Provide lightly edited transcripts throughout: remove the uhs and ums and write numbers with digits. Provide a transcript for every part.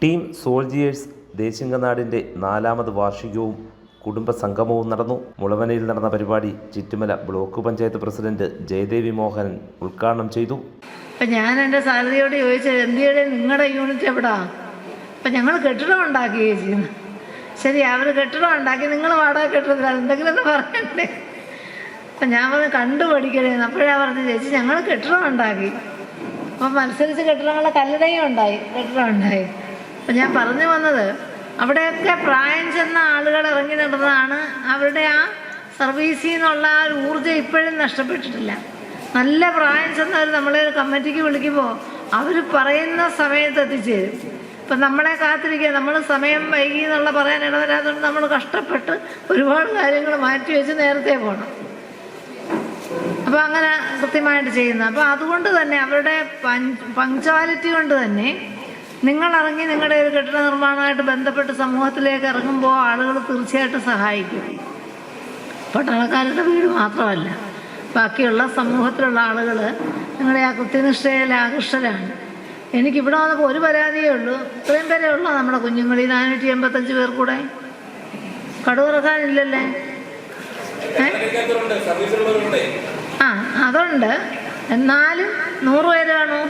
Team soldiers ദേശിംഗനാടിൻ്റെ 4ാമത് വാർഷികവും കുടുംബസംഗമവും നടന്നു. മുളവനയിൽ നടന്ന പരിപാടി ചിറ്റുമല ബ്ലോക്ക് പഞ്ചായത്ത് പ്രസിഡന്റ് ജയദേവി മോഹനൻ ഉദ്ഘാടനം ചെയ്തു. അപ്പം ഞാൻ എൻ്റെ സാരഥിയോട് ചോദിച്ചത്, എന്തിയുടെ നിങ്ങളുടെ യൂണിറ്റ് എവിടാ? അപ്പം ഞങ്ങൾ കെട്ടിടം ഉണ്ടാക്കി ചെയ്യുന്നു. ശരി, അവർ കെട്ടിടം ഉണ്ടാക്കി, നിങ്ങൾ വാടക കെട്ടിടത്തില്ല, എന്തെങ്കിലും ഒന്ന് പറയണ്ടേ? അപ്പം ഞാൻ പറഞ്ഞ് കണ്ടുപഠിക്കണേന്ന്. അപ്പോഴാണ് പറഞ്ഞത്, ചേച്ചി ഞങ്ങൾ കെട്ടിടം ഉണ്ടാക്കി. അപ്പം മത്സരിച്ച് കെട്ടിടങ്ങളുടെ കല്ലടയും ഉണ്ടായി, കെട്ടിടം ഉണ്ടായി. അപ്പം ഞാൻ പറഞ്ഞു വന്നത്, അവിടെയൊക്കെ പ്രായം ചെന്ന ആളുകൾ ഇറങ്ങി നടന്നതാണ്. അവരുടെ ആ സർവീസിൽ നിന്നുള്ള ആ ഒരു ഊർജ്ജം ഇപ്പോഴും നഷ്ടപ്പെട്ടിട്ടില്ല. നല്ല പ്രായം ചെന്നവർ നമ്മളെ കമ്മിറ്റിക്ക് വിളിക്കുമ്പോൾ അവർ പറയുന്ന സമയത്ത് എത്തിച്ചേരും. ഇപ്പം നമ്മളെ കാത്തിരിക്കുക, നമ്മൾ സമയം വൈകി എന്നുള്ള പറയാൻ ഇടവരാതുകൊണ്ട് നമ്മൾ കഷ്ടപ്പെട്ട് ഒരുപാട് കാര്യങ്ങൾ മാറ്റിവെച്ച് നേരത്തെ പോകണം. അപ്പോൾ അങ്ങനെ കൃത്യമായിട്ട് ചെയ്യുന്നത്. അപ്പോൾ അതുകൊണ്ട് തന്നെ അവരുടെ പങ്ക്ച്വാലിറ്റി കൊണ്ട് തന്നെ നിങ്ങളിറങ്ങി നിങ്ങളുടെ ഒരു കെട്ടിട നിർമ്മാണമായിട്ട് ബന്ധപ്പെട്ട് സമൂഹത്തിലേക്ക് ഇറങ്ങുമ്പോൾ ആളുകൾ തീർച്ചയായിട്ടും സഹായിക്കും. പട്ടാളക്കാരുടെ വീട് മാത്രമല്ല, ബാക്കിയുള്ള സമൂഹത്തിലുള്ള ആളുകൾ നിങ്ങളുടെ ആ കൃത്യനിഷ്ഠയിൽ ആകൃഷ്ടരാണ്. എനിക്കിവിടെ വന്നപ്പോൾ ഒരു പരാതിയേ ഉള്ളൂ, ഇത്രയും പേരേ ഉള്ളൂ നമ്മുടെ കുഞ്ഞുങ്ങൾ, ഈ 485 പേർ കൂടെ കടുവറക്കാനില്ലല്ലേ? ആ അതുണ്ട്, എന്നാലും 100 പേര് കാണൂ.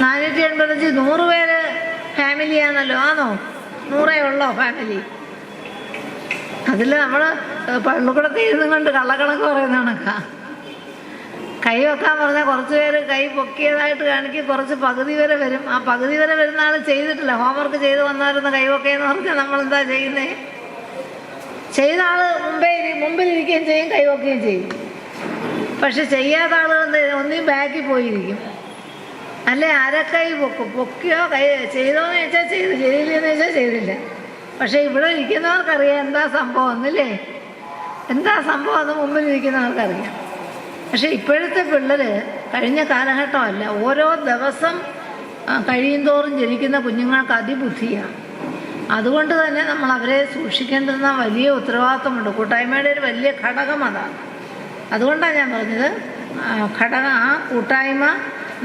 485 100 പേര് ഫാമിലിയാണല്ലോ. ആണോ? 100 ഉള്ളോ ഫാമിലി? അതിൽ നമ്മൾ പള്ളിക്കൂടത്തിൽ ഇരുന്നും കൊണ്ട് കള്ളക്കണക്ക് പറയുന്ന കണക്കാ. കൈ വെക്കാൻ പറഞ്ഞാൽ കുറച്ച് പേര് കൈ പൊക്കിയതായിട്ട് കാണിക്കും, കുറച്ച് പകുതി വരെ വരും. ആ പകുതി വരെ വരുന്ന ആൾ ചെയ്തിട്ടില്ല, ഹോംവർക്ക് ചെയ്ത് വന്നായിരുന്ന കൈ പൊക്കിയെന്ന് പറഞ്ഞാൽ നമ്മളെന്താ ചെയ്യുന്നത്? ചെയ്ത ആൾ മുമ്പിലിരിക്കുകയും ചെയ്യും, കൈ പൊക്കുകയും ചെയ്യും. പക്ഷെ ചെയ്യാത്ത ആളുകൾ ഒന്നീ ബാക്കിൽ പോയിരിക്കും, അല്ലേ അരക്കൈ പൊക്കിയോ കൈ ചെയ്തോന്ന് ചോദിച്ചാൽ ചെയ്തു, ചെയ്തില്ലെന്ന് ചോദിച്ചാൽ ചെയ്തില്ല. പക്ഷെ ഇവിടെ ഇരിക്കുന്നവർക്കറിയാം എന്താ സംഭവം എന്നല്ലേ, എന്താ സംഭവം എന്ന് മുമ്പിലിരിക്കുന്നവർക്കറിയാം. പക്ഷെ ഇപ്പോഴത്തെ പിള്ളേർ കഴിഞ്ഞ കാലഘട്ടമല്ല, ഓരോ ദിവസം കഴിയുന്തോറും ജനിക്കുന്ന കുഞ്ഞുങ്ങൾക്ക് അതിബുദ്ധിയാണ്. അതുകൊണ്ട് തന്നെ നമ്മൾ അവരെ സൂക്ഷിക്കേണ്ടുന്ന വലിയ ഉത്തരവാദിത്വമുണ്ട്. കൂട്ടായ്മയുടെ ഒരു വലിയ ഘടകം അതാണ്. അതുകൊണ്ടാണ് ഞാൻ പറഞ്ഞത്, ആ കൂട്ടായ്മ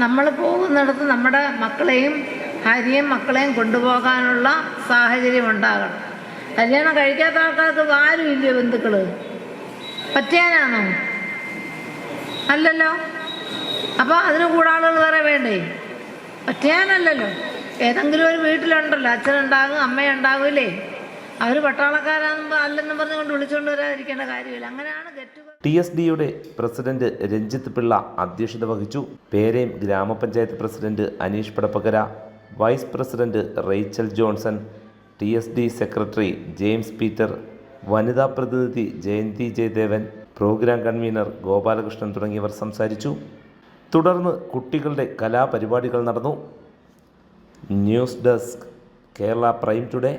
നമ്മൾ പോകുന്നിടത്ത് നമ്മുടെ മക്കളെയും ഭാര്യയും മക്കളെയും കൊണ്ടുപോകാനുള്ള സാഹചര്യം ഉണ്ടാകണം. കല്യാണം കഴിക്കാത്ത ആൾക്കാർക്ക് ആരും ഇല്ലേ ബന്ധുക്കൾ? പറ്റിയാനാണോ? അല്ലല്ലോ. അപ്പോൾ അതിന് കൂടെ ആളുകൾ വേറെ വേണ്ടേ? പറ്റിയാനല്ലല്ലോ. ഏതെങ്കിലും ഒരു വീട്ടിലുണ്ടല്ലോ, അച്ഛനുണ്ടാകും അമ്മയുണ്ടാകൂലേ, അവർ പട്ടാളക്കാരാണെന്ന് അല്ലെന്നും പറഞ്ഞുകൊണ്ട് വിളിച്ചുകൊണ്ട് വരാതിരിക്കേണ്ട കാര്യമില്ല. അങ്ങനെയാണ് TSDയുടെ പ്രസിഡന്റ് രഞ്ജിത്ത് പിള്ള അധ്യക്ഷത വഹിച്ചു. പേരേം ഗ്രാമപഞ്ചായത്ത് president Aneesh Padappakara, vice president Rachel Johnson, TSD secretary James Peter, വനിതാ പ്രതിനിധി ജയന്തി ജയദേവൻ, പ്രോഗ്രാം കൺവീനർ ഗോപാലകൃഷ്ണൻ തുടങ്ങിയവർ സംസാരിച്ചു. തുടർന്ന് കുട്ടികളുടെ കലാപരിപാടികൾ നടന്നു. News desk, Kerala prime today.